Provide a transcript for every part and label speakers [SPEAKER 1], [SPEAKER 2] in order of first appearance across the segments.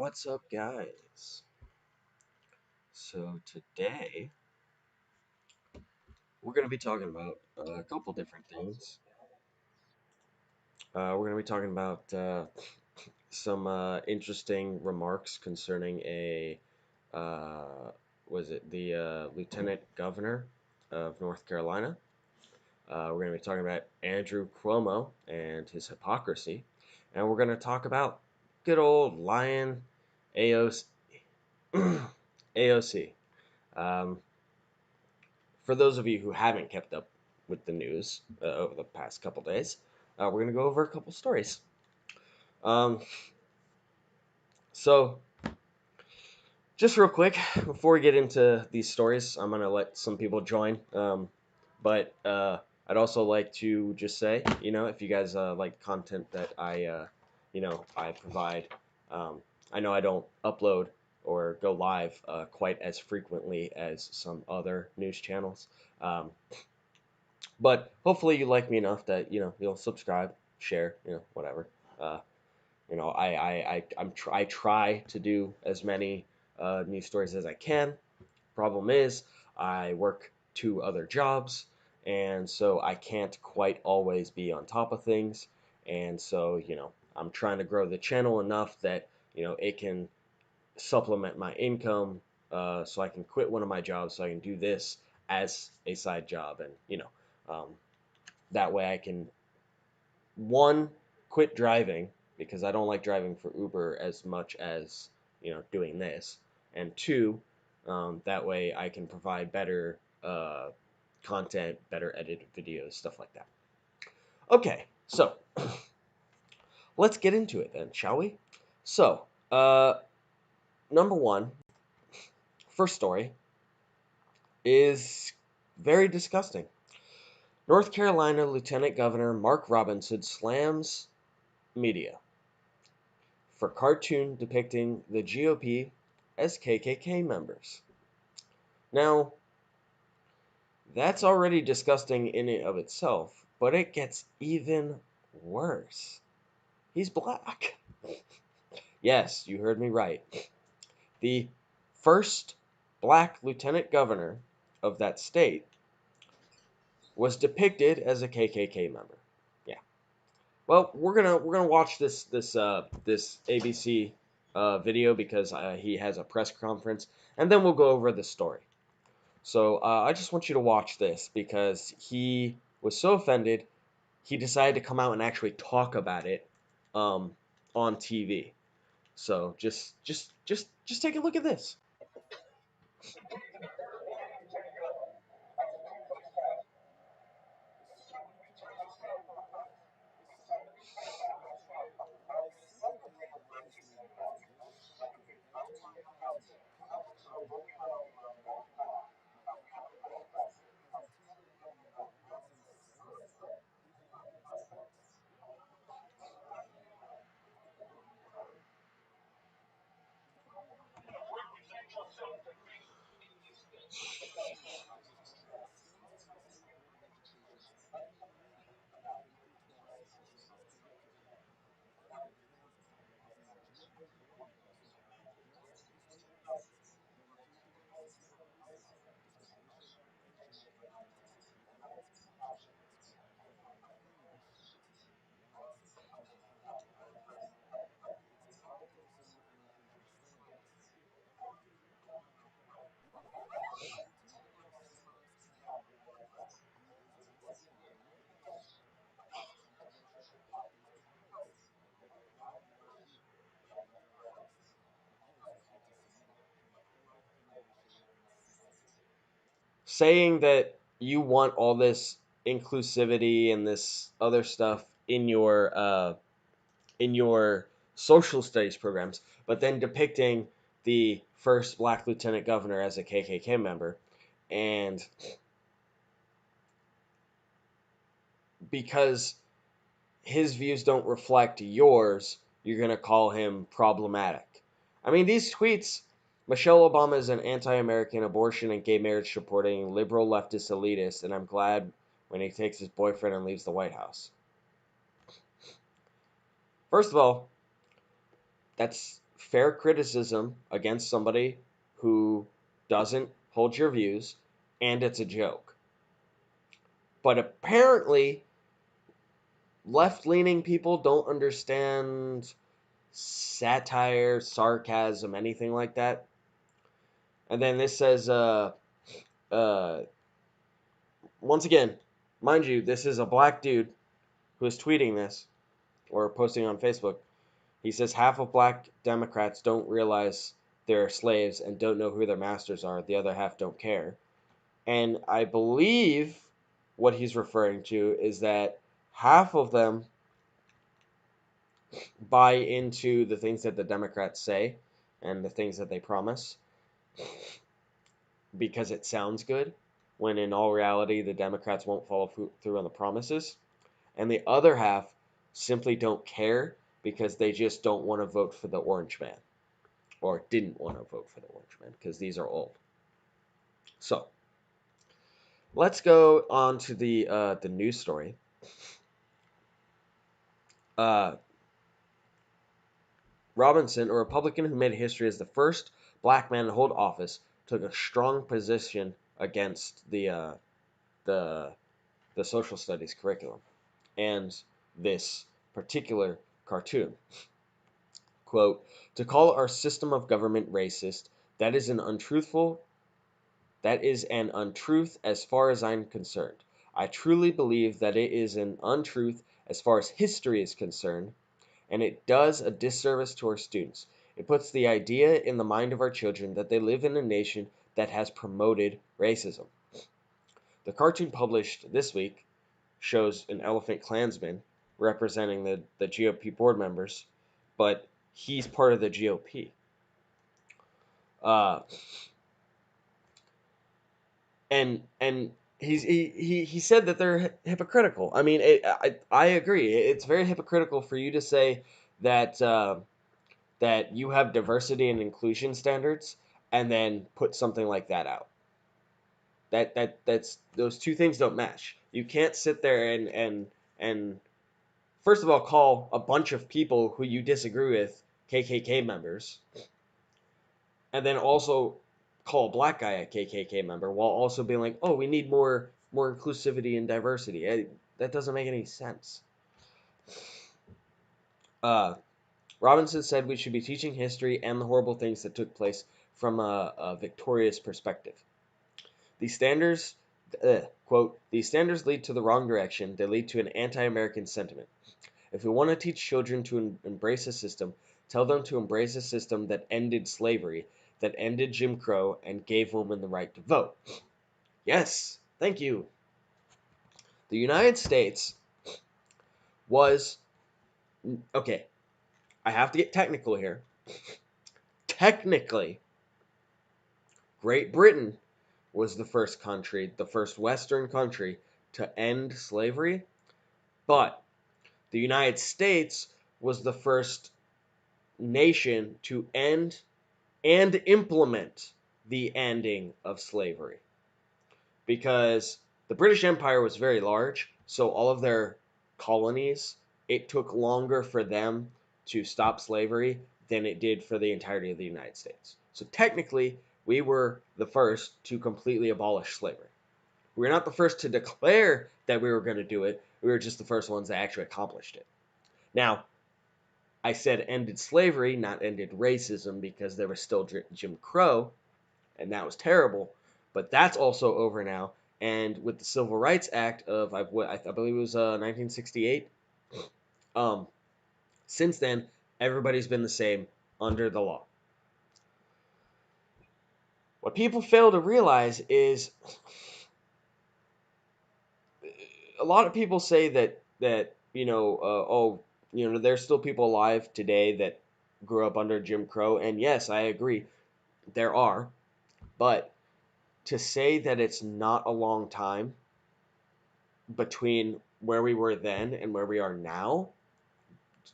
[SPEAKER 1] What's up, guys? So, today we're going to be talking about a couple different things. We're going to be talking about some interesting remarks concerning uh, was it the Lieutenant Governor of North Carolina? We're going to be talking about Andrew Cuomo and his hypocrisy. And we're going to talk about good old Lion AOC. AOC. Um, for those of you who haven't kept up with the news over the past couple days, we're going to go over a couple stories. Um, so, just real quick, before we get into these stories, I'm going to let some people join. But I'd also like to just say, if you guys like content that I provide, um, I know I don't upload or go live quite as frequently as some other news channels. Um, But hopefully you like me enough that you'll subscribe, share, whatever. Uh, I try to do as many news stories as I can. Problem is, I work two other jobs, and so I can't quite always be on top of things. And so I'm trying to grow the channel enough that it can supplement my income, so I can quit one of my jobs so I can do this as a side job, and um, that way I can, one, quit driving because I don't like driving for Uber as much as, doing this. And two, that way I can provide better content, better edited videos, stuff like that. Okay, so let's get into it then, shall we? So, number one, first story is very disgusting. North Carolina Lieutenant Governor Mark Robinson slams media for cartoon depicting the GOP as KKK members. Now, that's already disgusting in and of itself, but it gets even worse. He's black. Yes, you heard me right. The first black lieutenant governor of that state was depicted as a KKK member. Yeah. Well, we're gonna watch this ABC video because he has a press conference, and then we'll go over the story. So I just want you to watch this because he was so offended, he decided to come out and actually talk about it um, on TV. So just take a look at this. Saying that you want all this inclusivity and this other stuff in your social studies programs, but then depicting the first black lieutenant governor as a KKK member, and because his views don't reflect yours, you're going to call him problematic. I mean, these tweets, Michelle Obama is an anti American, abortion and gay marriage supporting liberal leftist elitist, and I'm glad when he takes his boyfriend and leaves the White House. First of all, that's fair criticism against somebody who doesn't hold your views, and it's a joke. But apparently, left leaning people don't understand satire, sarcasm, anything like that. And then this says, uh, once again, mind you, this is a black dude who is tweeting this or posting on Facebook. He says half of black Democrats don't realize they're slaves and don't know who their masters are. The other half don't care. And I believe what he's referring to is that half of them buy into the things that the Democrats say and the things that they promise because it sounds good, when in all reality, the Democrats won't follow through on the promises. And the other half simply don't care because they just don't want to vote for the orange man, or didn't want to vote for the orange man because these are old. So let's go on to the news story. Uh, Robinson, a Republican who made history as the first black man to hold office, took a strong position against the the social studies curriculum and this particular cartoon. Quote, to call our system of government racist, that is an untruth as far as I'm concerned. I truly believe that it is an untruth as far as history is concerned, and it does a disservice to our students. It puts the idea in the mind of our children that they live in a nation that has promoted racism. The cartoon published this week shows an elephant Klansman representing the GOP board members, but he's part of the GOP. Uh, and he said that they're hypocritical. I mean, I agree. It's very hypocritical for you to say that that you have diversity and inclusion standards and then put something like that out. That's those two things don't match. You can't sit there and first of all call a bunch of people who you disagree with KKK members, and then also call a black guy a KKK member while also being like, "Oh, we need more inclusivity and diversity." That doesn't make any sense. Uh, Robinson said we should be teaching history and the horrible things that took place from a victorious perspective. These standards, quote, these standards lead to the wrong direction. They lead to an anti-American sentiment. If we want to teach children to embrace a system, tell them to embrace a system that ended slavery, that ended Jim Crow, and gave women the right to vote. Yes, thank you. The United States was, okay, I have to get technical here. Technically, Great Britain was the first country, the first Western country to end slavery, but the United States was the first nation to end and implement the ending of slavery. Because the British Empire was very large, so all of their colonies, it took longer for them to stop slavery than it did for the entirety of the United States. So technically, we were the first to completely abolish slavery. We were not the first to declare that we were going to do it, we were just the first ones that actually accomplished it. Now, I said ended slavery, not ended racism, because there was still Jim Crow, and that was terrible. But that's also over now. And with the Civil Rights Act of I believe it was 1968. Um, since then, everybody's been the same under the law. What people fail to realize is a lot of people say that there's still people alive today that grew up under Jim Crow, and yes, I agree, there are, but to say that it's not a long time between where we were then and where we are now,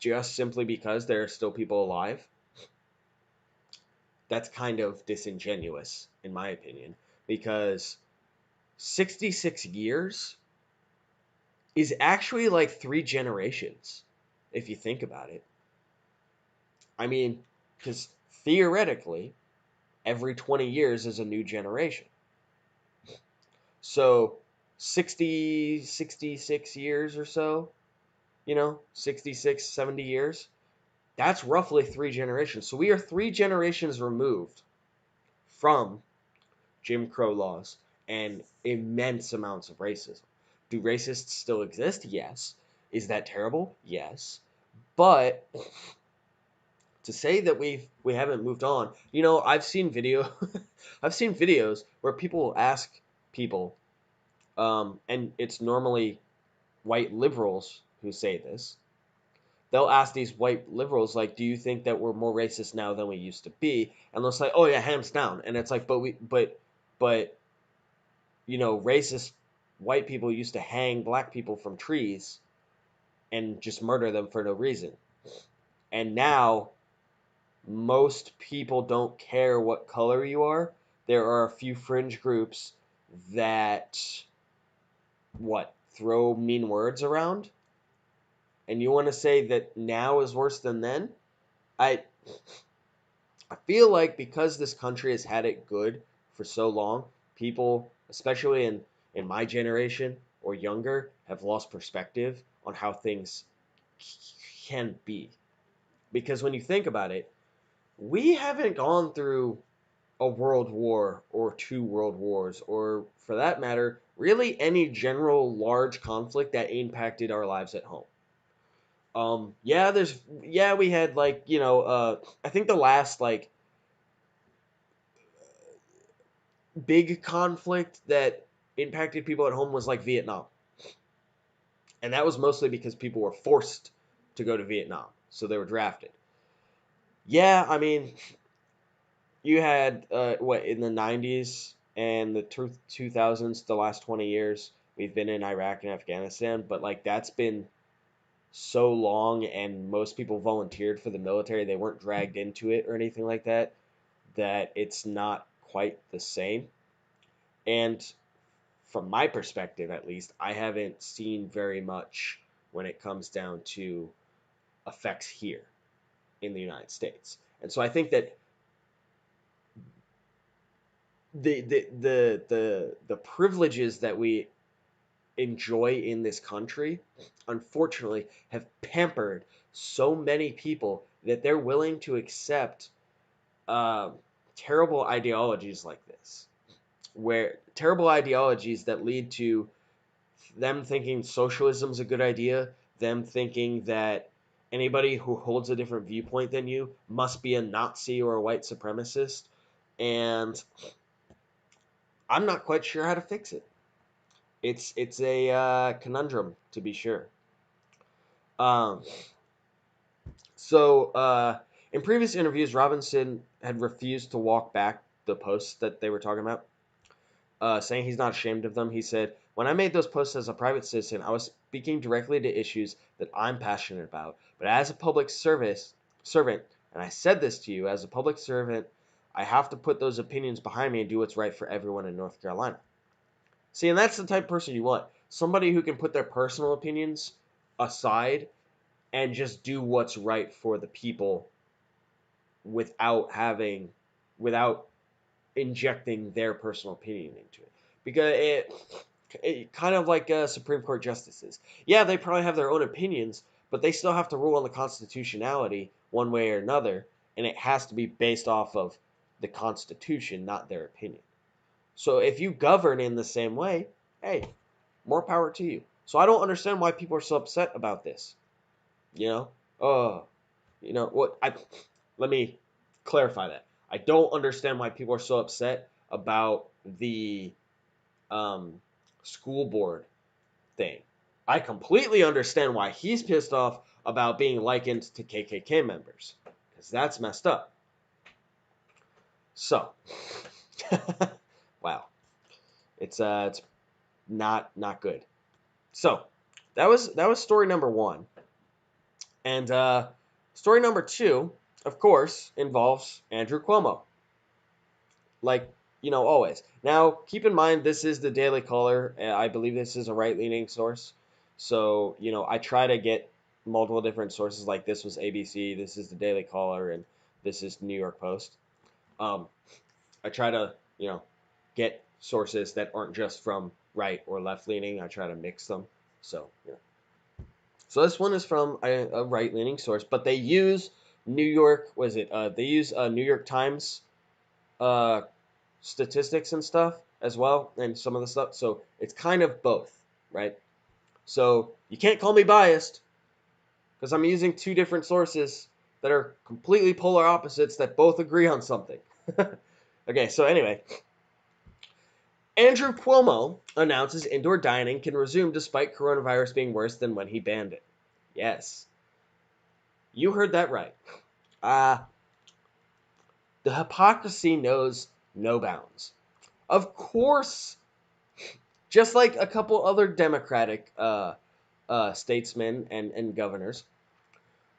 [SPEAKER 1] just simply because there are still people alive, that's kind of disingenuous, in my opinion, because 66 years is actually like 3 generations, if you think about it. I mean, Because theoretically, every 20 years is a new generation. So 60, 66 years or so, 66, 70 years, that's roughly 3 generations. So we are 3 generations removed from Jim Crow laws and immense amounts of racism. Do racists still exist? Yes. Is that terrible? Yes. But to say that we haven't moved on, I've seen I've seen videos where people will ask people, and it's normally white liberals who say this. They'll ask these white liberals, like, do you think that we're more racist now than we used to be? And they'll say, oh yeah, hands down. And it's like, but racist white people used to hang black people from trees and just murder them for no reason. And now most people don't care what color you are. There are a few fringe groups that throw mean words around. And you want to say that now is worse than then? I I feel like because this country has had it good for so long, people, especially in my generation or younger, have lost perspective on how things can be. Because when you think about it, we haven't gone through a world war or 2 world wars, or for that matter, really any general large conflict that impacted our lives at home. We had I think the last big conflict that impacted people at home was like Vietnam. And that was mostly because people were forced to go to Vietnam. So they were drafted. Yeah, I mean, you had, in the 90s and the 2000s, the last 20 years, we've been in Iraq and Afghanistan. But, that's been so long, and most people volunteered for the military. They weren't dragged into it or anything like that, that it's not quite the same. And from my perspective, at least, I haven't seen very much when it comes down to effects here in the United States. And so I think that the privileges that we enjoy in this country, unfortunately, have pampered so many people that they're willing to accept uh, terrible ideologies like this, where terrible ideologies that lead to them thinking socialism's a good idea, them thinking that anybody who holds a different viewpoint than you must be a Nazi or a white supremacist, and I'm not quite sure how to fix it. It's a conundrum, to be sure. Um, in previous interviews, Robinson had refused to walk back the posts that they were talking about, saying he's not ashamed of them. He said, when I made those posts as a private citizen, I was speaking directly to issues that I'm passionate about. But as a public servant, and I said this to you, as a public servant, I have to put those opinions behind me and do what's right for everyone in North Carolina. See, and that's the type of person you want. Somebody who can put their personal opinions aside and just do what's right for the people without injecting their personal opinion into it. Because it kind of like Supreme Court justices. Yeah, they probably have their own opinions, but they still have to rule on the constitutionality one way or another, and it has to be based off of the Constitution, not their opinion. So if you govern in the same way, hey, more power to you. So I don't understand why people are so upset about this. You know, what? Let me clarify that. I don't understand why people are so upset about the school board thing. I completely understand why he's pissed off about being likened to KKK members, because that's messed up. So, wow, it's not good. So, that was story number one, and story number two, of course, involves Andrew Cuomo. Like, always. Now, keep in mind, this is the Daily Caller. I believe this is a right-leaning source. So, I try to get multiple different sources. Like, this was ABC, this is the Daily Caller, and this is New York Post. Um, I try to, get sources that aren't just from right or left leaning. I try to mix them. So, So this one is from a right leaning source, but they use New York. Was it? They use New York Times uh, statistics and stuff as well, and some of the stuff. So it's kind of both, right? So you can't call me biased because I'm using two different sources that are completely polar opposites that both agree on something. Okay, so anyway, Andrew Cuomo announces indoor dining can resume despite coronavirus being worse than when he banned it. Yes, you heard that right. Uh, the hypocrisy knows no bounds. Of course, just like a couple other Democratic statesmen and governors,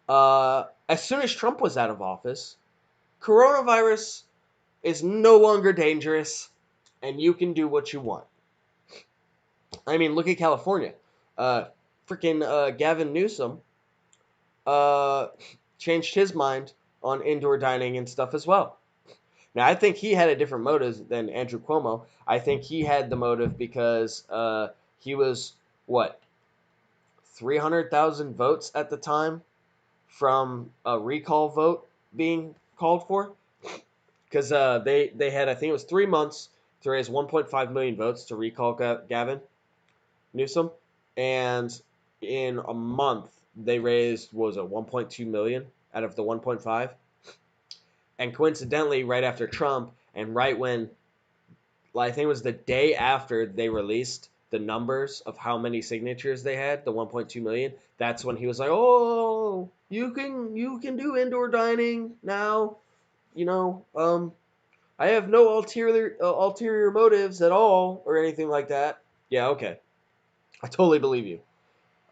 [SPEAKER 1] as soon as Trump was out of office, coronavirus is no longer dangerous, and you can do what you want. I mean, look at California. Uh, Gavin Newsom uh, changed his mind on indoor dining and stuff as well. Now, I think he had a different motive than Andrew Cuomo. I think he had the motive because he was, what, 300,000 votes at the time from a recall vote being called for? Because they had, I think it was 3 months to raise 1.5 million votes to recall Gavin Newsom. And in a month, they raised, what was it, 1.2 million out of the 1.5. And coincidentally, right after Trump, and right when, I think it was the day after they released the numbers of how many signatures they had, the 1.2 million, that's when he was like, "Oh, you can do indoor dining now. You know, I have no ulterior motives at all or anything like that." Yeah, okay. I totally believe you.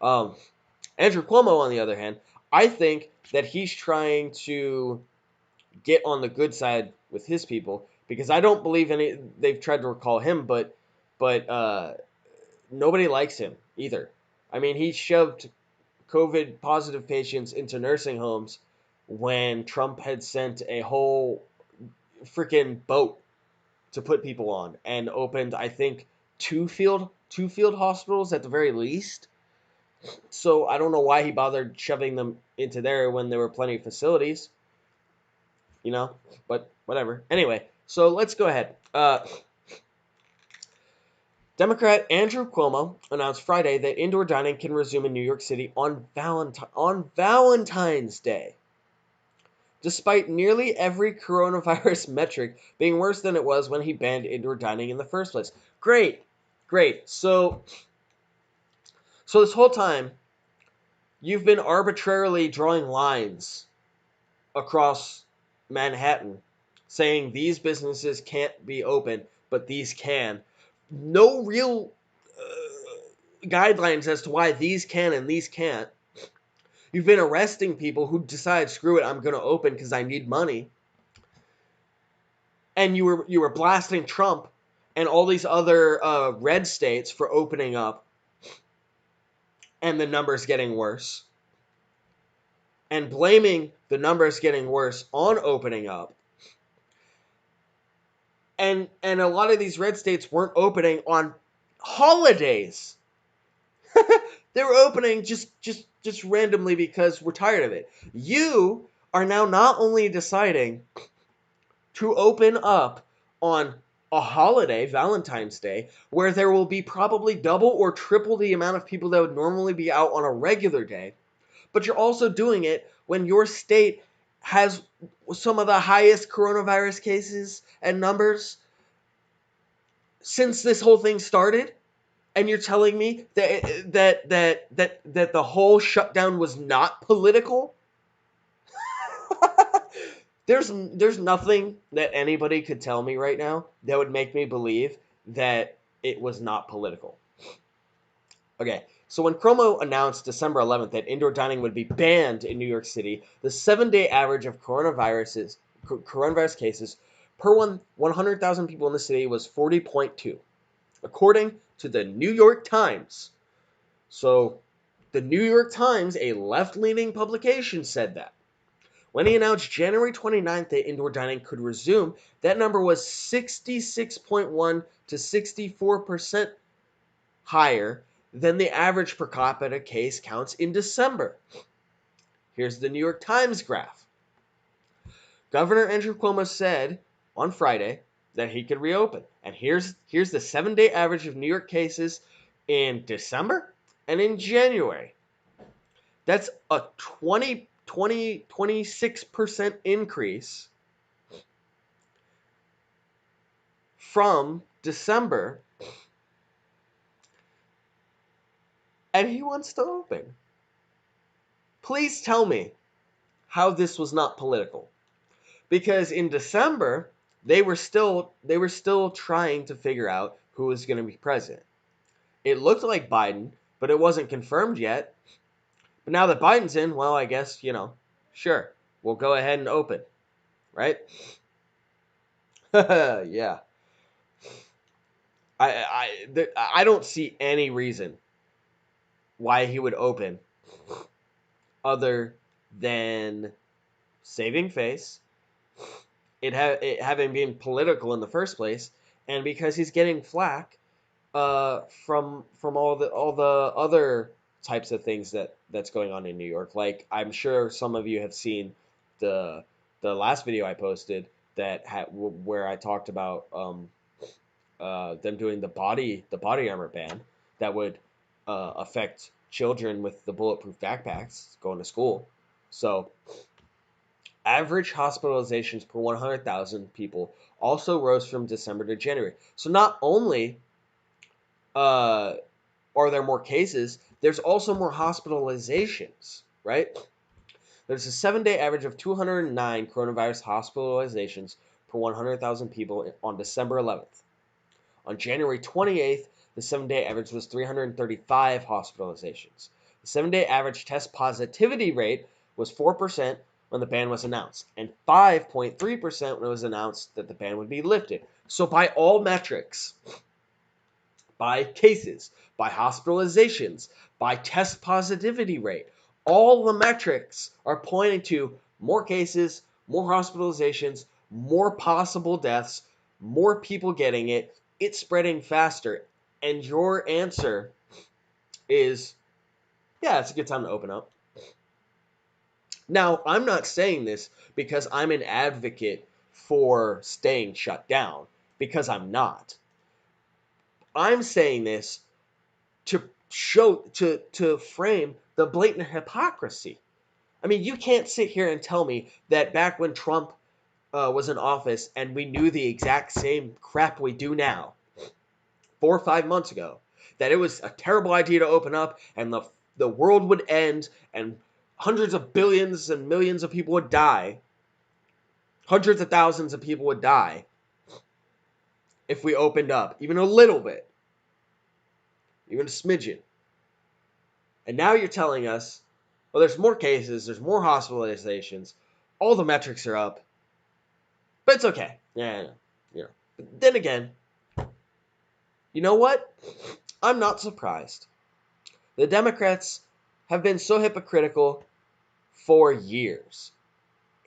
[SPEAKER 1] Um, Andrew Cuomo, on the other hand, I think that he's trying to get on the good side with his people because I don't believe any. They've tried to recall him, but nobody likes him either. I mean, he shoved COVID positive patients into nursing homes when Trump had sent a whole freaking boat to put people on and opened, I think, two field hospitals at the very least. So I don't know why he bothered shoving them into there when there were plenty of facilities, you know. But whatever. Anyway, so let's go ahead. Democrat Andrew Cuomo announced Friday that indoor dining can resume in New York City on Valentine's Day, despite nearly every coronavirus metric being worse than it was when he banned indoor dining in the first place. Great, great. So this whole time, you've been arbitrarily drawing lines across Manhattan saying these businesses can't be open, but these can. No real guidelines as to why these can and these can't. You've been arresting people who decide, screw it, I'm going to open because I need money. And you were blasting Trump and all these other red states for opening up, and the numbers getting worse, and blaming the numbers getting worse on opening up. And a lot of these red states weren't opening on holidays. They were opening just randomly because we're tired of it. You are now not only deciding to open up on a holiday, Valentine's Day, where there will be probably double or triple the amount of people that would normally be out on a regular day, but you're also doing it when your state has some of the highest coronavirus cases and numbers since this whole thing started. And you're telling me that the whole shutdown was not political? There's nothing that anybody could tell me right now that would make me believe that it was not political. Okay, so when Cuomo announced December 11th that indoor dining would be banned in New York City, the 7-day average of coronavirus cases per 100,000 people in the city was 40.2, according to the New York Times. So the New York Times, a left-leaning publication, said that. When he announced January 29th that indoor dining could resume, that number was 66.1 to 64% higher than the average per capita case counts in December. Here's the New York Times graph. Governor Andrew Cuomo said on Friday that he could reopen. And here's the 7-day average of New York cases in December and in January. That's a 26% increase from December. And he wants to open. Please tell me how this was not political. Because in December, they were still trying to figure out who was going to be president. It looked like Biden, but it wasn't confirmed yet. But now that Biden's in, well, I guess, sure, we'll go ahead and open, right? Yeah. I don't see any reason why he would open other than saving face, it having been political in the first place, and because he's getting flack from all the other types of things that's going on in New York. Like, I'm sure some of you have seen the last video I posted where I talked about them doing the body armor ban that would affect children with the bulletproof backpacks going to school. So average hospitalizations per 100,000 people also rose from December to January. So not only are there more cases, there's also more hospitalizations, right? There's a 7-day average of 209 coronavirus hospitalizations per 100,000 people on December 11th. On January 28th, the 7-day average was 335 hospitalizations. The 7-day average test positivity rate was 4% when the ban was announced, and 5.3% when it was announced that the ban would be lifted. So by all metrics, by cases, by hospitalizations, by test positivity rate, all the metrics are pointing to more cases, more hospitalizations, more possible deaths, more people getting it. It's spreading faster. And your answer is, yeah, it's a good time to open up. Now, I'm not saying this because I'm an advocate for staying shut down, because I'm not. I'm saying this to frame the blatant hypocrisy. I mean, you can't sit here and tell me that back when Trump was in office and we knew the exact same crap we do now, 4 or 5 months ago, that it was a terrible idea to open up and the world would end and hundreds of billions and millions of people would die. Hundreds of thousands of people would die if we opened up even a little bit, even a smidgen. And now you're telling us, well, there's more cases, there's more hospitalizations, all the metrics are up, but it's okay. Yeah. But then again, you know what? I'm not surprised. The Democrats have been so hypocritical for years.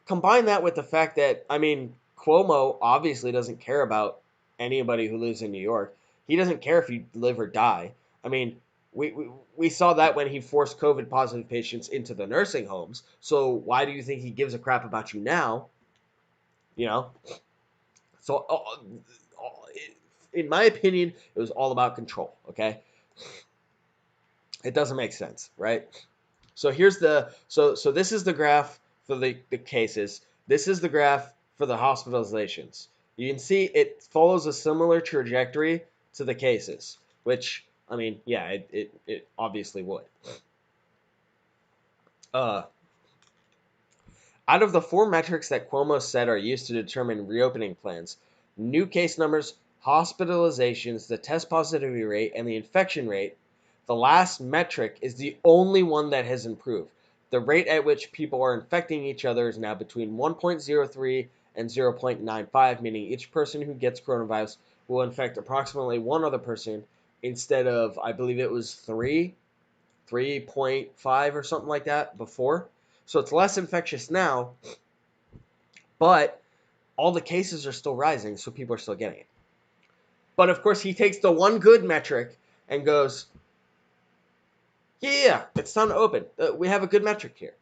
[SPEAKER 1] Combine that with the fact that, Cuomo obviously doesn't care about anybody who lives in New York. He doesn't care if you live or die. We saw that when he forced COVID positive patients into the nursing homes. So why do you think he gives a crap about you now? So in my opinion, it was all about control. Okay, it doesn't make sense, right? So here's so this is the graph for the cases. This is the graph for the hospitalizations. You can see it follows a similar trajectory to the cases, which, it obviously would. Out of the 4 metrics that Cuomo said are used to determine reopening plans, new case numbers, hospitalizations, the test positivity rate, and the infection rate, the last metric is the only one that has improved. The rate at which people are infecting each other is now between 1.03 and 0.95, meaning each person who gets coronavirus will infect approximately one other person instead of, I believe it was 3.5 or something like that before. So it's less infectious now, but all the cases are still rising, so people are still getting it. But of course, he takes the one good metric and goes, yeah, it's time to open. We have a good metric here.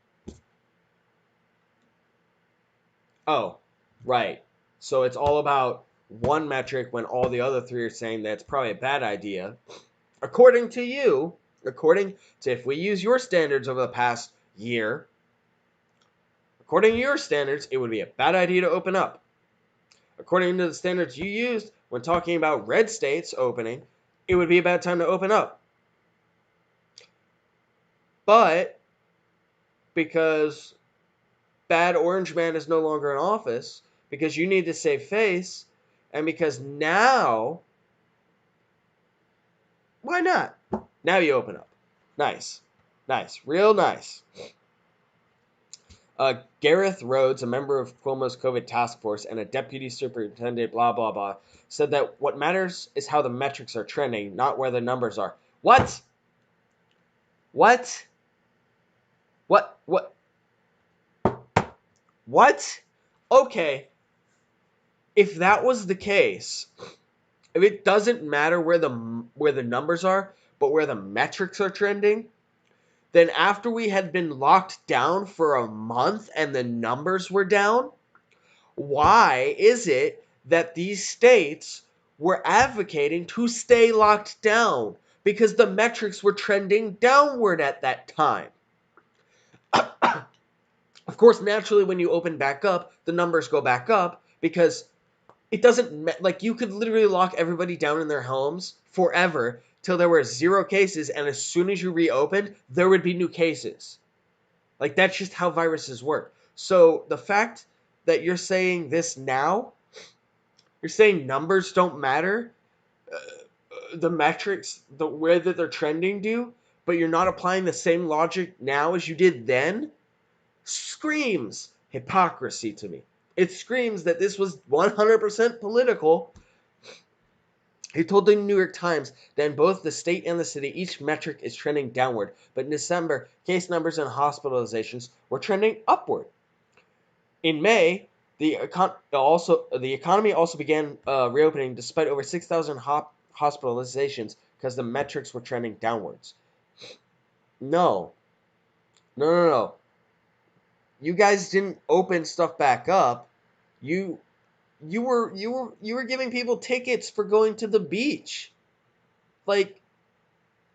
[SPEAKER 1] Oh, right. So it's all about one metric when all the other three are saying that it's probably a bad idea. According to you, according to if we use your standards over the past year, according to your standards, it would be a bad idea to open up. According to the standards you used when talking about red states opening, it would be a bad time to open up. But because bad orange man is no longer in office, because you need to save face, and because now, why not? Now you open up. Nice. Nice. Real nice. Gareth Rhodes, a member of Cuomo's COVID task force and a deputy superintendent, blah, blah, blah, said that what matters is how the metrics are trending, not where the numbers are. What? What? What? What? What? Okay. If that was the case, if it doesn't matter where the numbers are, but where the metrics are trending, then after we had been locked down for a month and the numbers were down, why is it that these states were advocating to stay locked down? Because the metrics were trending downward at that time. Of course, naturally, when you open back up, the numbers go back up because it doesn't, like, you could literally lock everybody down in their homes forever till there were 0 cases, and as soon as you reopened, there would be new cases. Like, that's just how viruses work. So the fact that you're saying this now, you're saying numbers don't matter, the metrics, the way that they're trending do, but you're not applying the same logic now as you did then, screams hypocrisy to me. It screams that this was 100% political. He told the New York Times that in both the state and the city, each metric is trending downward. But in December, case numbers and hospitalizations were trending upward. In May, the economy also began reopening despite over 6,000 hospitalizations because the metrics were trending downwards. No. No. You guys didn't open stuff back up. You were giving people tickets for going to the beach. Like,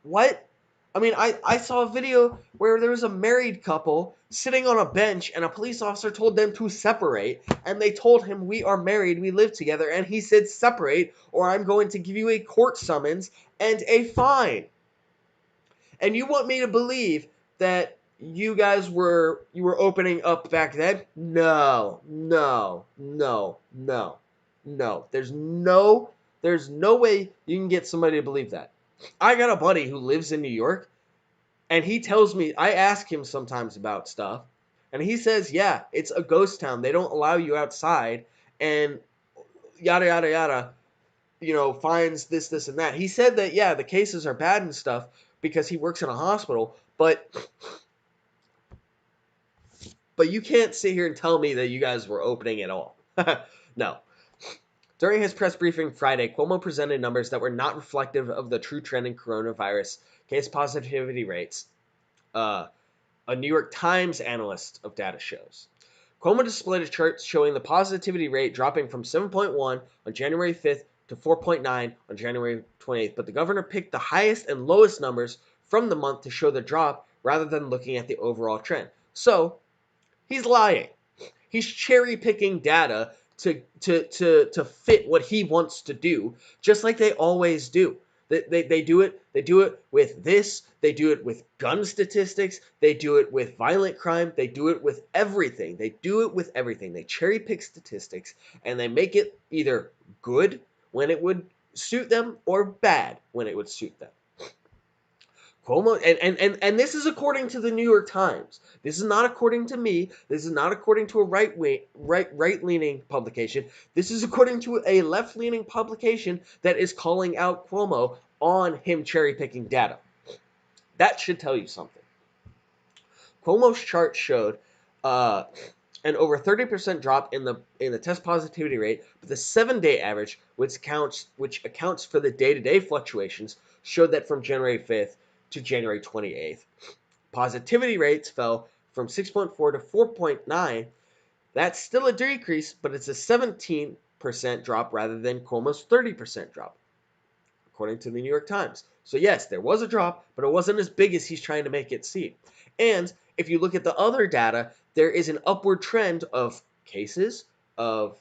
[SPEAKER 1] what? I mean, I saw a video where there was a married couple sitting on a bench and a police officer told them to separate, and they told him, we are married, we live together, and he said separate or I'm going to give you a court summons and a fine. And you want me to believe that you guys were opening up back then? No. There's no way you can get somebody to believe that. I got a buddy who lives in New York, and he tells me, I ask him sometimes about stuff, and he says, yeah, it's a ghost town. They don't allow you outside, and yada, yada, yada, fines this, and that. He said that, yeah, the cases are bad and stuff because he works in a hospital, but you can't sit here and tell me that you guys were opening at all. No. During his press briefing Friday, Cuomo presented numbers that were not reflective of the true trend in coronavirus case positivity rates, a New York Times analyst of data shows. Cuomo displayed a chart showing the positivity rate dropping from 7.1 on January 5th to 4.9 on January 28th, but the governor picked the highest and lowest numbers from the month to show the drop rather than looking at the overall trend. So, he's lying. He's cherry-picking data to fit what he wants to do, just like they always do. They do it with this, they do it with gun statistics, they do it with violent crime, they do it with everything. They cherry pick statistics and they make it either good when it would suit them or bad when it would suit them. Cuomo, and this is according to the New York Times. This is not according to me. This is not according to a right-leaning publication. This is according to a left-leaning publication that is calling out Cuomo on him cherry-picking data. That should tell you something. Cuomo's chart showed uh, an over 30% drop in the test positivity rate, but the 7-day average, which accounts for the day-to-day fluctuations, showed that from January 5th to January 28th, positivity rates fell from 6.4 to 4.9. That's still a decrease, but it's a 17% drop rather than Cuomo's 30% drop, according to the New York Times. So yes, there was a drop, but it wasn't as big as he's trying to make it seem. And if you look at the other data, there is an upward trend of cases, of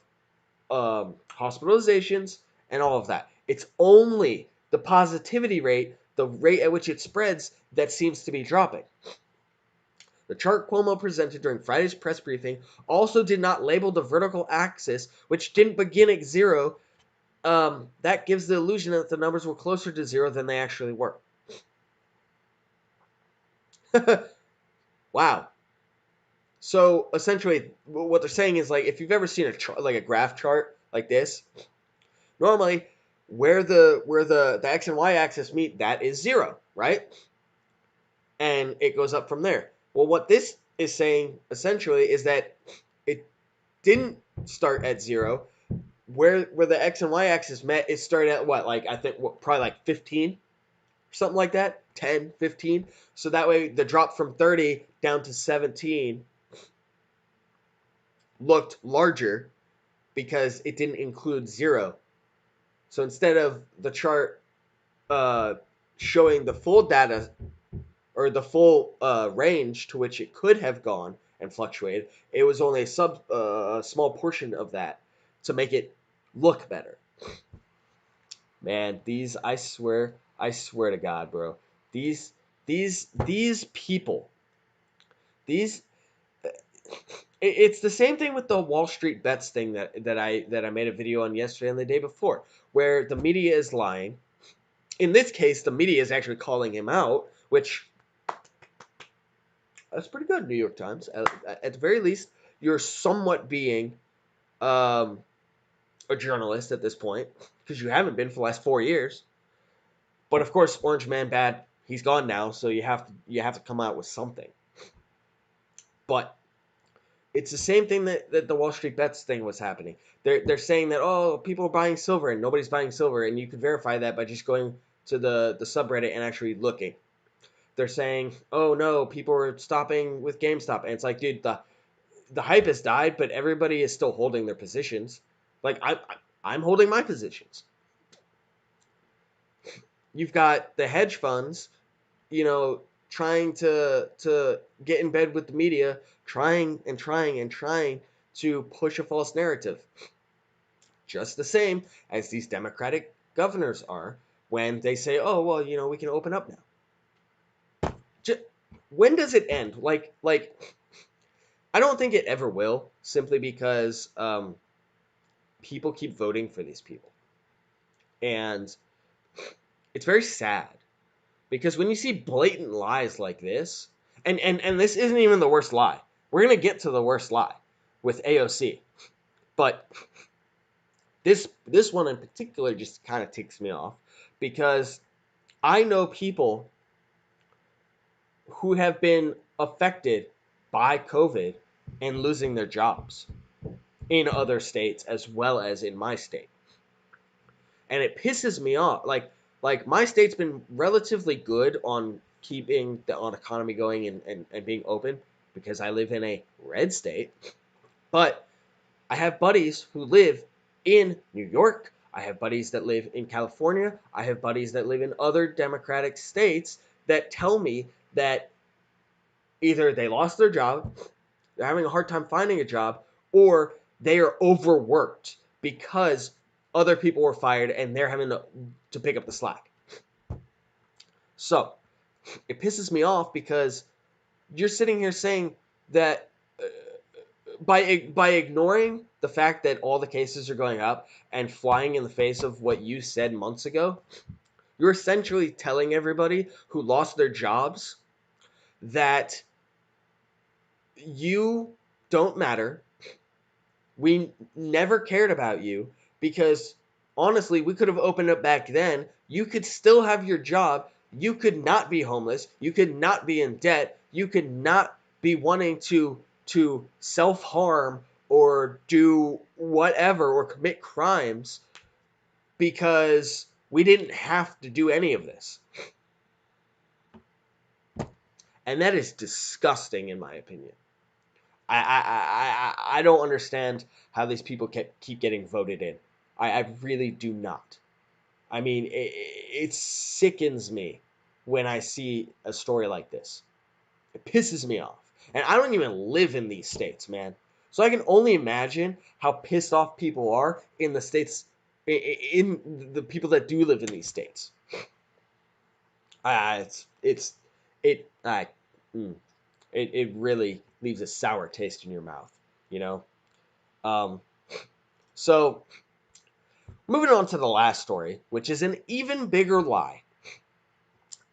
[SPEAKER 1] hospitalizations, and all of that. It's only the positivity rate, the rate at which it spreads, that seems to be dropping. The chart Cuomo presented during Friday's press briefing also did not label the vertical axis, which didn't begin at zero. That gives the illusion that the numbers were closer to zero than they actually were. Wow. So essentially, what they're saying is, like, if you've ever seen a chart, like a graph chart like this, normally where the x and y axis meet, that is zero, right? And it goes up from there. Well, what this is saying essentially is that it didn't start at zero. Where the x and y axis met, it started at what, like, I think probably like 15, something like that, 10, 15. So that way the drop from 30 down to 17 looked larger because it didn't include zero. So instead of the chart showing the full data, or the full range to which it could have gone and fluctuated, it was only a small portion of that to make it look better. Man, I swear to God, bro, these people, these it's the same thing with the Wall Street bets thing that I made a video on yesterday and the day before, where the media is lying. In this case, the media is actually calling him out, which, that's pretty good, New York Times. At the very least, you're somewhat being a journalist at this point, because you haven't been for the last 4 years. But of course, Orange Man bad. He's gone now, so you have to come out with something. But it's the same thing that the Wall Street bets thing was happening. They're saying that, oh, people are buying silver and nobody's buying silver, and you can verify that by just going to the subreddit and actually looking. They're saying, oh no, people are stopping with GameStop, and it's like, dude, the hype has died, but everybody is still holding their positions. Like, I'm holding my positions. You've got the hedge funds, trying to get in bed with the media, trying to push a false narrative. Just the same as these Democratic governors are when they say, oh, well, we can open up now. When does it end? Like, I don't think it ever will, simply because people keep voting for these people. And it's very sad, because when you see blatant lies like this, and this isn't even the worst lie. We're going to get to the worst lie with AOC. But this one in particular just kind of ticks me off, because I know people who have been affected by COVID and losing their jobs in other states as well as in my state. And it pisses me off. Like my state's been relatively good on keeping the economy going and being open, because I live in a red state. But I have buddies who live in New York. I have buddies that live in California. I have buddies that live in other Democratic states that tell me that either they lost their job, they're having a hard time finding a job, or they are overworked because other people were fired and they're having to pick up the slack. So it pisses me off, because you're sitting here saying that by ignoring the fact that all the cases are going up and flying in the face of what you said months ago, you're essentially telling everybody who lost their jobs that you don't matter. We never cared about you, because honestly, we could have opened up back then. You could still have your job. You could not be homeless. You could not be in debt. You could not be wanting to self-harm or do whatever or commit crimes because we didn't have to do any of this. And that is disgusting, in my opinion. I don't understand how these people keep getting voted in. I really do not. I mean, it sickens me when I see a story like this. It pisses me off. And I don't even live in these states, man. So I can only imagine how pissed off people are in the states, in the people that do live in these states. It's it I mm, it really leaves a sour taste in your mouth, you know. Um, so moving on to the last story, which is an even bigger lie.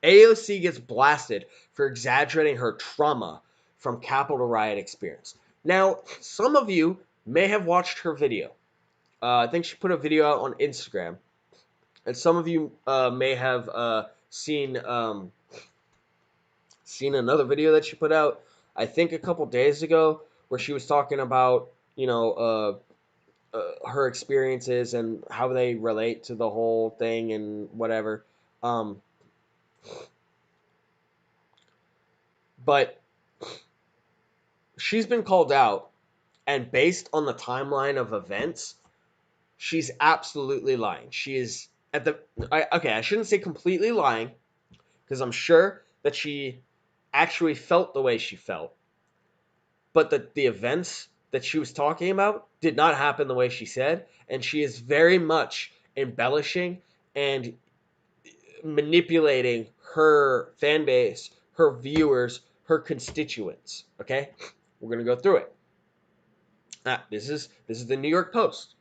[SPEAKER 1] AOC gets blasted for exaggerating her trauma from Capitol riot experience. Now, some of you may have watched her video. I think she put a video out on Instagram, and some of you may have seen another video that she put out. I think a couple days ago, where she was talking about her experiences and how they relate to the whole thing and whatever. Um, but she's been called out, and based on the timeline of events, she's absolutely lying. She is at the I shouldn't say completely lying, because I'm sure that she actually felt the way she felt, but the events that she was talking about did not happen the way she said, and she is very much embellishing and manipulating her fan base, her viewers, her constituents. Okay, we're gonna go through it. This is the New York Post.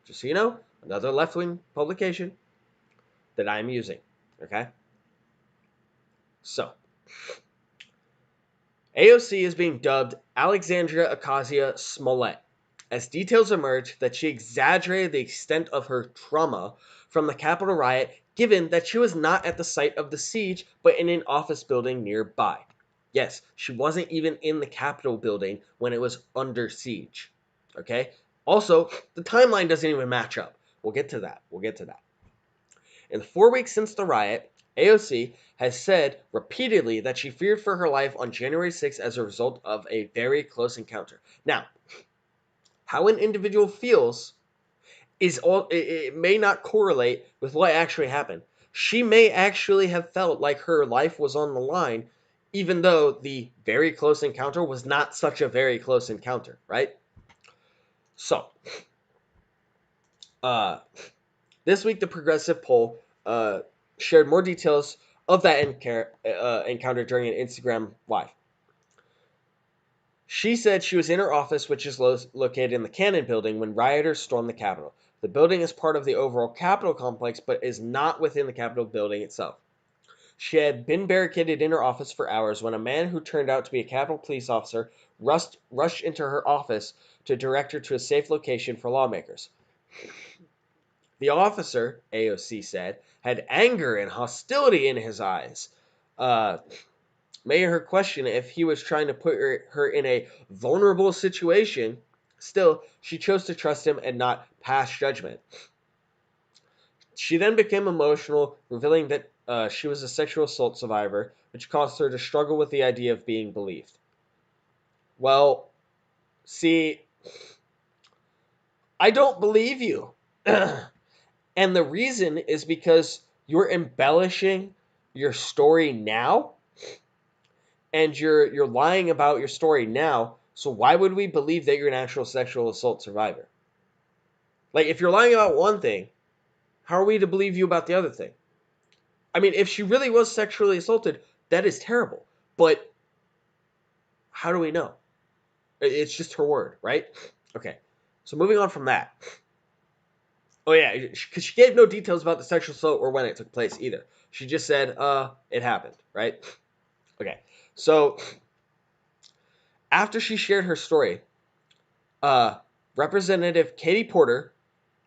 [SPEAKER 1] Just so you know, another left-wing publication that I'm using. Okay, so AOC is being dubbed Alexandria Ocasio-Smollett as details emerge that she exaggerated the extent of her trauma from the Capitol riot, given that she was not at the site of the siege but in an office building nearby. Yes, she wasn't even in the Capitol building when it was under siege. Okay? Also, the timeline doesn't even match up. We'll get to that. In the 4 weeks since the riot, AOC has said repeatedly that she feared for her life on January 6th as a result of a very close encounter. Now, how an individual feels it may not correlate with what actually happened. She may actually have felt like her life was on the line, even though the very close encounter was not such a very close encounter, right? So, this week the Progressive poll shared more details of that encounter during an Instagram live. She said she was in her office, which is located in the Cannon Building, when rioters stormed the Capitol. The building is part of the overall Capitol complex, but is not within the Capitol building itself. She had been barricaded in her office for hours when a man who turned out to be a Capitol police officer rushed into her office to direct her to a safe location for lawmakers. The officer, AOC said, had anger and hostility in his eyes, made her question if he was trying to put her in a vulnerable situation. Still, she chose to trust him and not pass judgment. She then became emotional, revealing that she was a sexual assault survivor, which caused her to struggle with the idea of being believed. Well, see, I don't believe you. And the reason is because you're embellishing your story now, and you're lying about your story now. So why would we believe that you're an actual sexual assault survivor? Like, if you're lying about one thing, how are we to believe you about the other thing? I mean, if she really was sexually assaulted, that is terrible. But how do we know? It's just her word, right? Okay. So moving on from that. Oh yeah, because she gave no details about the sexual assault or when it took place either. She just said, it happened, right? Okay. So after she shared her story, Representative Katie Porter,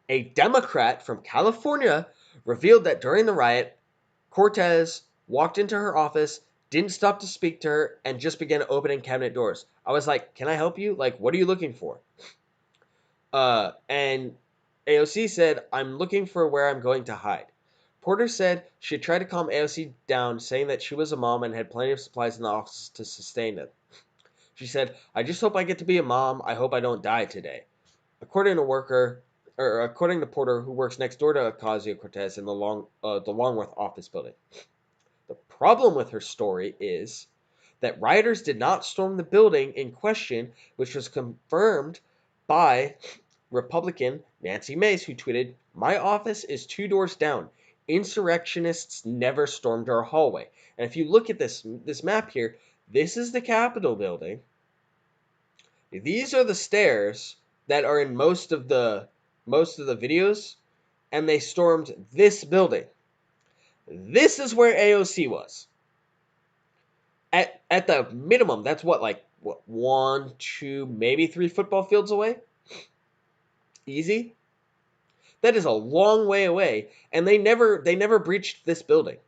[SPEAKER 1] a Democrat from California, revealed that during the riot, Cortez walked into her office didn't stop to speak to her, and just began opening cabinet doors. I was like, "Can I help you? Like, what are you looking for?" And AOC said, "I'm looking for where I'm going to hide." Porter said she had tried to calm AOC down, saying that she was a mom and had plenty of supplies in the office to sustain them. She said, "I just hope I get to be a mom. I hope I don't die today." According to Porter, who works next door to Ocasio-Cortez in the Longworth office building. The problem with her story is that rioters did not storm the building in question, which was confirmed by Republican Nancy Mace, who tweeted, "My office is 2 doors down. Insurrectionists never stormed our hallway." And if you look at this map here, this is the Capitol building. These are the stairs that are in most of the videos, and they stormed this building. This is where AOC was. At the minimum, that's what 1, 2, maybe 3 football fields away? Easy. That is a long way away, and they never breached this building.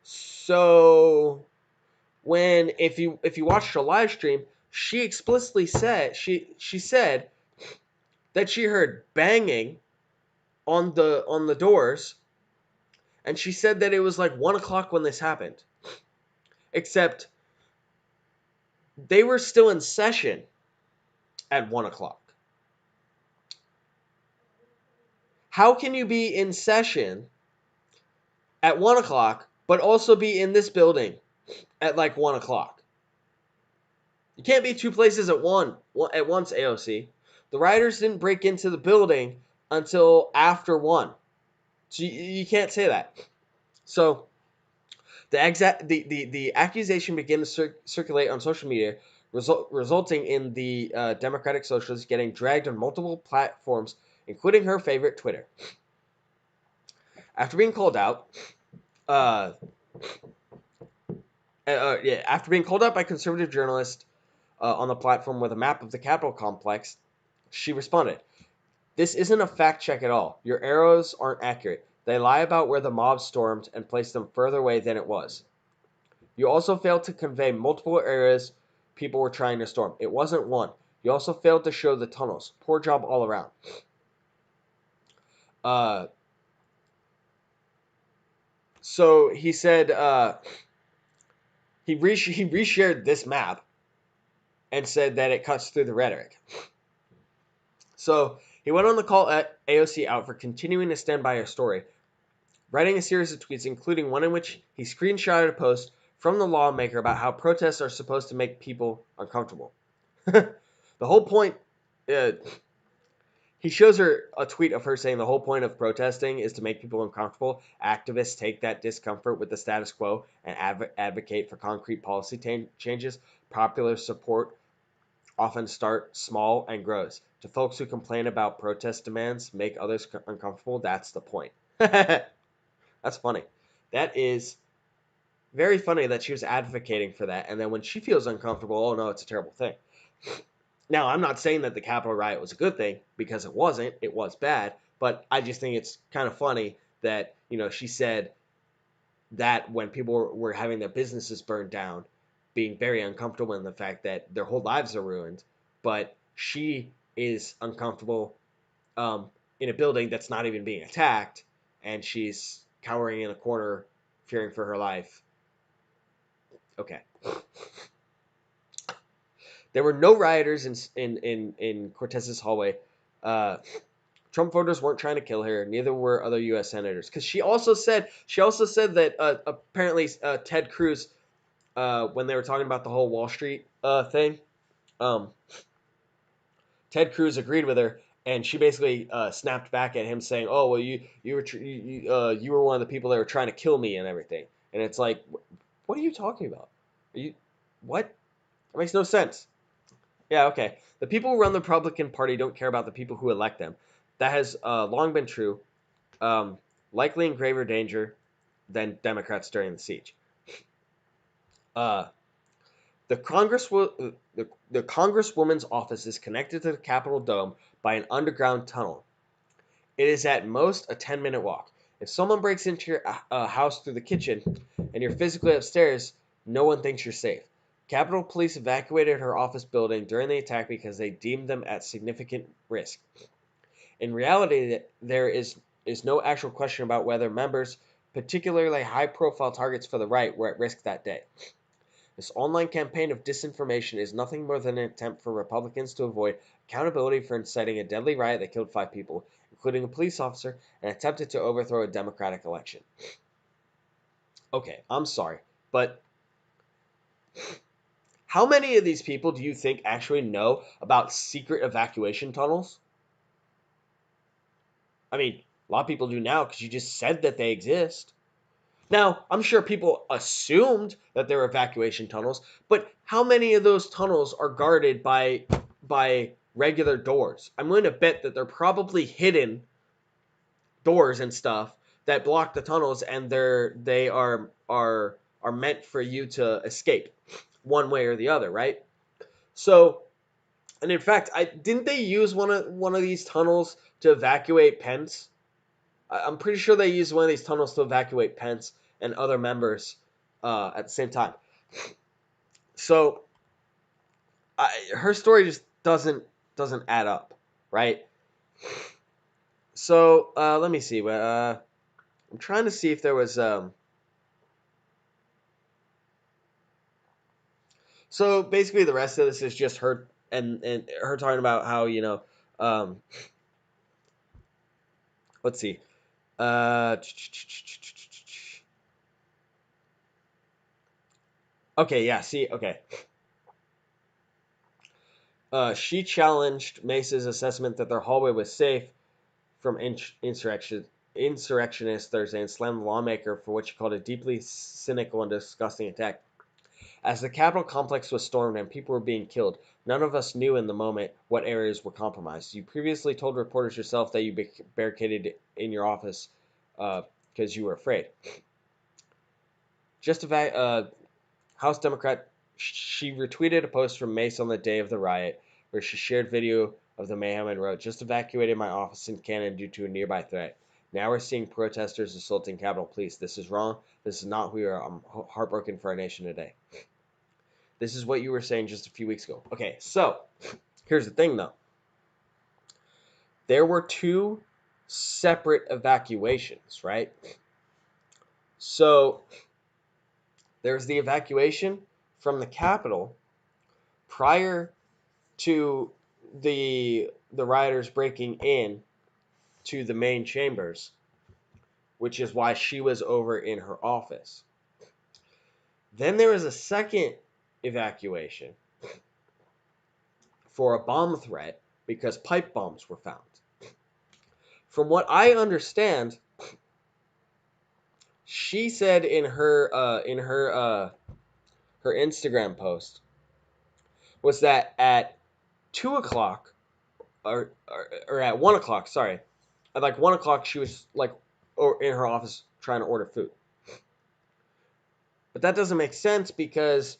[SPEAKER 1] So if you watched the live stream, she explicitly said she said that she heard banging on the doors, and she said that it was like 1 o'clock when this happened. Except they were still in session at 1 o'clock. How can you be in session at 1 o'clock, but also be in this building at like 1 o'clock? You can't be two places at once, AOC. The rioters didn't break into the building until after 1. So you can't say that. So the accusation began to circulate on social media, resulting in the Democratic Socialists getting dragged on multiple platforms, including her favorite, Twitter. After being called out, after being called out by conservative journalists on the platform with a map of the Capitol complex, she responded, "This isn't a fact check at all. Your arrows aren't accurate. They lie about where the mob stormed and placed them further away than it was. You also failed to convey multiple areas people were trying to storm. It wasn't one. You also failed to show the tunnels. Poor job all around." So he said he reshared this map and said that it cuts through the rhetoric. So he went on to call AOC out for continuing to stand by her story, writing a series of tweets, including one in which he screenshotted a post from the lawmaker about how protests are supposed to make people uncomfortable. The whole point, he shows her a tweet of her saying the whole point of protesting is to make people uncomfortable. Activists take that discomfort with the status quo and advocate for concrete policy changes. Popular support often starts small and grows. To folks who complain about protest demands make others uncomfortable, that's the point. That's funny. That is very funny that she was advocating for that, and then when she feels uncomfortable, oh no, it's a terrible thing. Now, I'm not saying that the Capitol riot was a good thing, because it wasn't. It was bad, but I just think it's kind of funny that, she said that when people were having their businesses burned down, being very uncomfortable in the fact that their whole lives are ruined, but she is uncomfortable in a building that's not even being attacked, and she's cowering in a corner, fearing for her life. Okay. There were no rioters in Cortez's hallway. Trump voters weren't trying to kill her. Neither were other U.S. senators. Because she also said that apparently Ted Cruz, when they were talking about the whole Wall Street thing, Ted Cruz agreed with her, and she basically snapped back at him saying, "Oh well, you were one of the people that were trying to kill me and everything." And it's like, what are you talking about? What? That makes no sense. Yeah, okay. The people who run the Republican Party don't care about the people who elect them. That has long been true. Likely in graver danger than Democrats during the siege. The Congresswoman's office is connected to the Capitol Dome by an underground tunnel. It is at most a 10-minute walk. If someone breaks into your house through the kitchen and you're physically upstairs, no one thinks you're safe. Capitol Police evacuated her office building during the attack because they deemed them at significant risk. In reality, there is no actual question about whether members, particularly high-profile targets for the right, were at risk that day. This online campaign of disinformation is nothing more than an attempt for Republicans to avoid accountability for inciting a deadly riot that killed 5 people, including a police officer, and attempted to overthrow a democratic election. Okay, I'm sorry, but how many of these people do you think actually know about secret evacuation tunnels? I mean, a lot of people do now because you just said that they exist. Now, I'm sure people assumed that there were evacuation tunnels, but how many of those tunnels are guarded by regular doors? I'm willing to bet that they're probably hidden doors and stuff that block the tunnels, and they are meant for you to escape one way or the other, right? So, and in fact, I didn't they use one of these tunnels to evacuate Pence? I'm pretty sure they used one of these tunnels to evacuate Pence and other members at the same time. So her story just doesn't add up, right? So let me see. I'm trying to see if there was. So basically, the rest of this is just her and her talking about how let's see. Okay, yeah. See, okay. She challenged Mace's assessment that their hallway was safe from insurrectionists Thursday and slammed the lawmaker for what she called a deeply cynical and disgusting attack. As the Capitol complex was stormed and people were being killed, none of us knew in the moment what areas were compromised. You previously told reporters yourself that you barricaded in your office because you were afraid. Just House Democrat, she retweeted a post from Mace on the day of the riot where she shared video of the mayhem and wrote, "Just evacuated my office in Canada due to a nearby threat. Now we're seeing protesters assaulting Capitol Police. This is wrong. This is not who we are. I'm heartbroken for our nation today." This is what you were saying just a few weeks ago. Okay, so here's the thing, though. There were 2 separate evacuations, right? So there's the evacuation from the Capitol prior to the rioters breaking in to the main chambers, which is why she was over in her office. Then there was a second evacuation for a bomb threat because pipe bombs were found. From what I understand, she said in her Instagram post was that at 2 o'clock or at 1 o'clock, sorry, at like 1 o'clock she was like in her office trying to order food. But that doesn't make sense because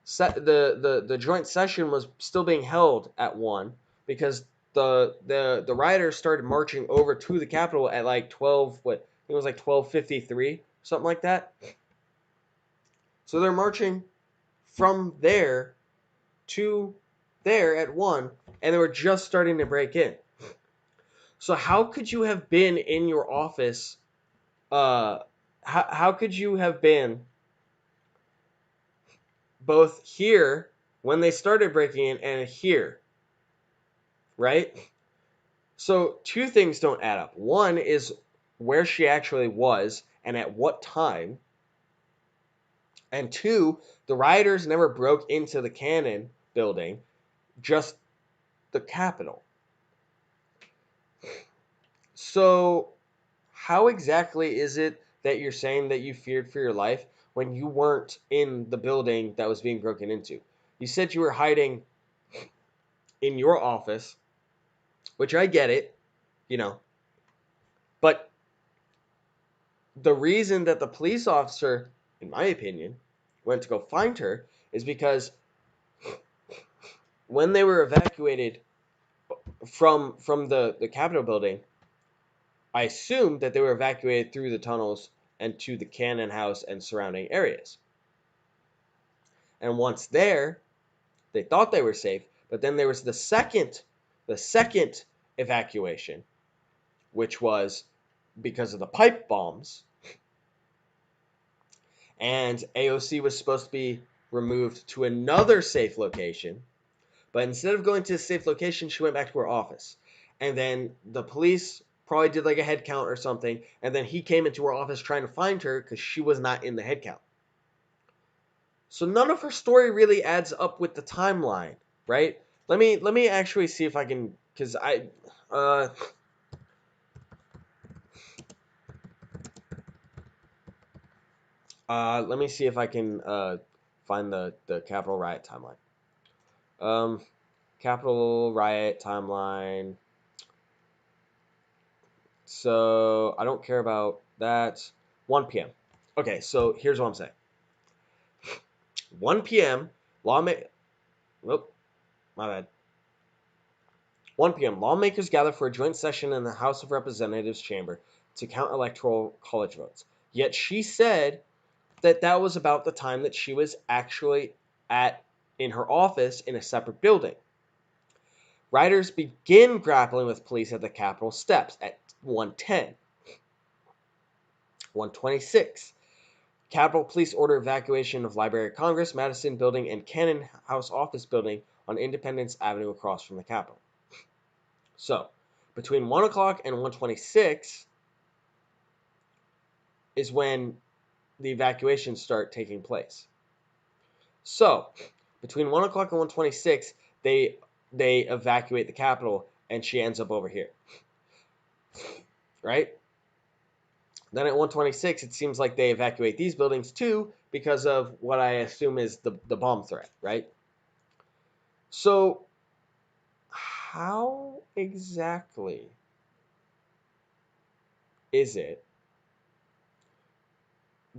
[SPEAKER 1] the joint session was still being held at 1 because the rioters started marching over to the Capitol at like 12 what it was like 12:53 something like that. So they're marching from there to there at 1 and they were just starting to break in. So how could you have been in your office how could you have been both here when they started breaking in and here, right? So 2 things don't add up. One is where she actually was and at what time. And 2, the rioters never broke into the Cannon building, just the Capitol. So how exactly is it that you're saying that you feared for your life when you weren't in the building that was being broken into? You said you were hiding in your office, which I get it, but the reason that the police officer, in my opinion, went to go find her is because when they were evacuated from the Capitol building, I assumed that they were evacuated through the tunnels and to the Cannon house and surrounding areas. And once there, they thought they were safe, but then there was the second evacuation, which was because of the pipe bombs. And AOC was supposed to be removed to another safe location, but instead of going to a safe location, she went back to her office. And then the police probably did like a head count or something, and then he came into her office trying to find her because she was not in the head count. So none of her story really adds up with the timeline, right? Let me actually see if I can, because uh let me see if I can find the Capitol riot timeline. Um, Capitol riot timeline. So I don't care about that. 1 p.m. Okay, so here's what I'm saying. 1 p.m. lawmakers. Oh, my bad. 1 p.m. Lawmakers gather for a joint session in the House of Representatives chamber to count electoral college votes. Yet she said that was about the time that she was actually at in her office in a separate building. Rioters begin grappling with police at the Capitol steps at 1:10. 1:26. Capitol Police order evacuation of Library of Congress, Madison Building, and Cannon House Office Building on Independence Avenue across from the Capitol. So, between 1 o'clock and 1:26 is when the evacuations start taking place. So, between 1 o'clock and 1:26, they evacuate the Capitol, and she ends up over here. Right? Then at 1:26, it seems like they evacuate these buildings too because of what I assume is the bomb threat, right? So, how exactly is it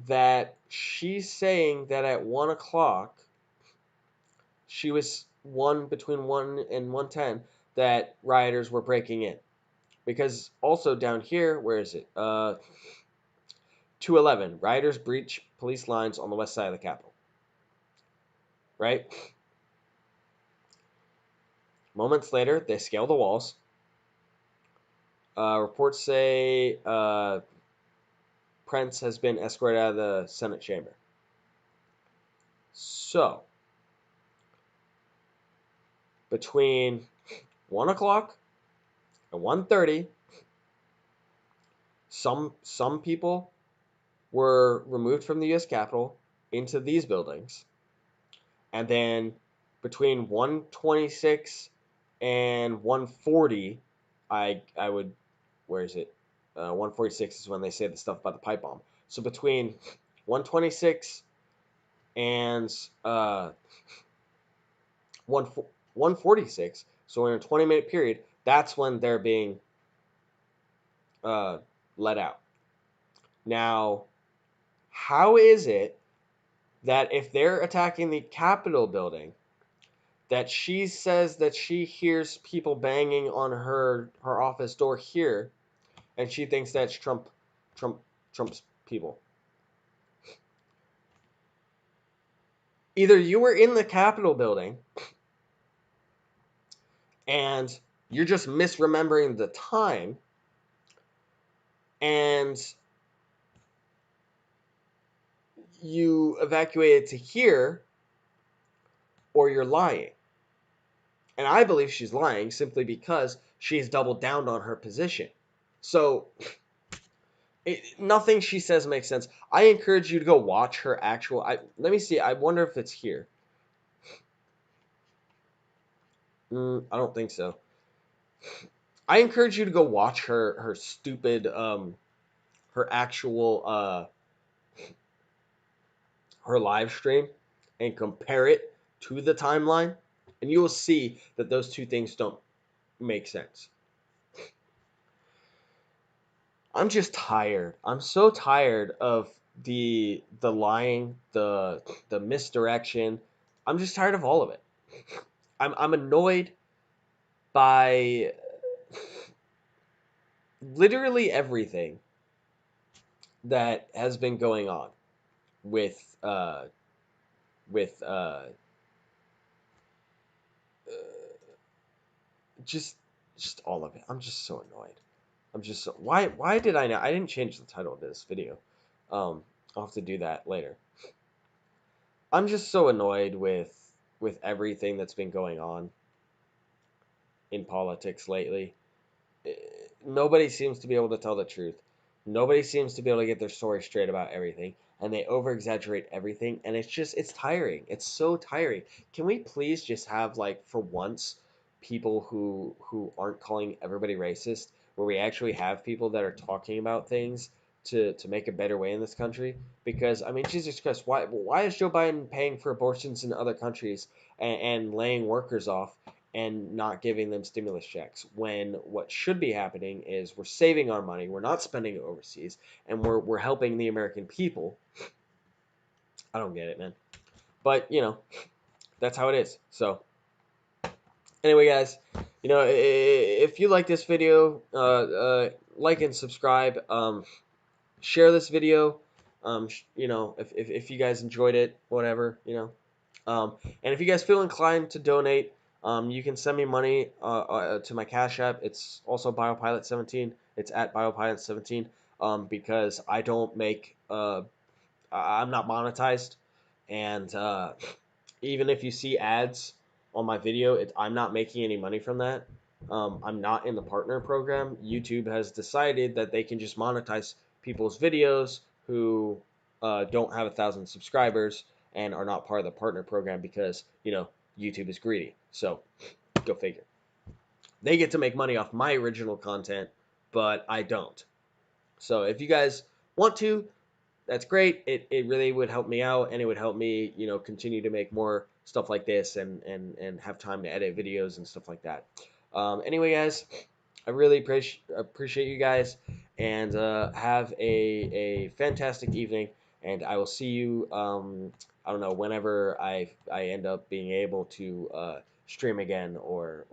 [SPEAKER 1] that she's saying that at 1 o'clock she was between 1 and 1:10 that rioters were breaking in? Because also down here, where is it? 2:11, rioters breach police lines on the west side of the Capitol. Right? Moments later, they scale the walls. Reports say Prince has been escorted out of the Senate chamber. So, between 1 o'clock and 1:30, some people were removed from the U.S. Capitol into these buildings. And then between 1:26 and 1:40, I would, where is it? 1:46 is when they say the stuff about the pipe bomb. So between 1:26 and 1:46, so in a 20-minute period, that's when they're being let out. Now, how is it that if they're attacking the Capitol building, that she says that she hears people banging on her office door here, and she thinks that's Trump's people? Either you were in the Capitol building and you're just misremembering the time, and you evacuated to here, or you're lying. And I believe she's lying simply because she's doubled down on her position. So nothing she says makes sense. I encourage you to go watch her actual. Let me see. I wonder if it's here. I don't think so. I encourage you to go watch her stupid her actual her live stream and compare it to the timeline, and you will see that those two things don't make sense. I'm just tired. I'm so tired of the lying, the misdirection. I'm just tired of all of it. I'm annoyed by literally everything that has been going on with with just just all of it. I'm just so annoyed. I'm just so, why did I not? I didn't change the title of this video. I'll have to do that later. I'm just so annoyed with everything that's been going on in politics lately. eh, Nobody seems to be able to tell the truth. Nobody seems to be able to get their story straight about everything, and they over exaggerate everything, and it's tiring. It's so tiring. Can we please just have, like, for once, people who aren't calling everybody racist, where we actually have people that are talking about things to make a better way in this country? Because I mean, Jesus Christ, why is Joe Biden paying for abortions in other countries and laying workers off and not giving them stimulus checks, when what should be happening is we're saving our money, we're not spending it overseas, and we're helping the American people? I don't get it, man. But that's how it is. So anyway, guys, if you like this video, like and subscribe. Share this video. If you guys enjoyed it, whatever. And if you guys feel inclined to donate, you can send me money to my Cash App. It's also BioPilot17. It's at BioPilot17, because I don't make, I'm not monetized. And even if you see ads on my video, I'm not making any money from that. I'm not in the partner program. YouTube has decided that they can just monetize people's videos who don't have 1,000 subscribers and are not part of the partner program, because YouTube is greedy. So go figure. They get to make money off my original content, but I don't. So if you guys want to, that's great. It really would help me out, and it would help me, continue to make more stuff like this, and have time to edit videos and stuff like that. Anyway, guys, I really appreciate you guys, and have a fantastic evening. And I will see you. I don't know, whenever I end up being able to stream again, or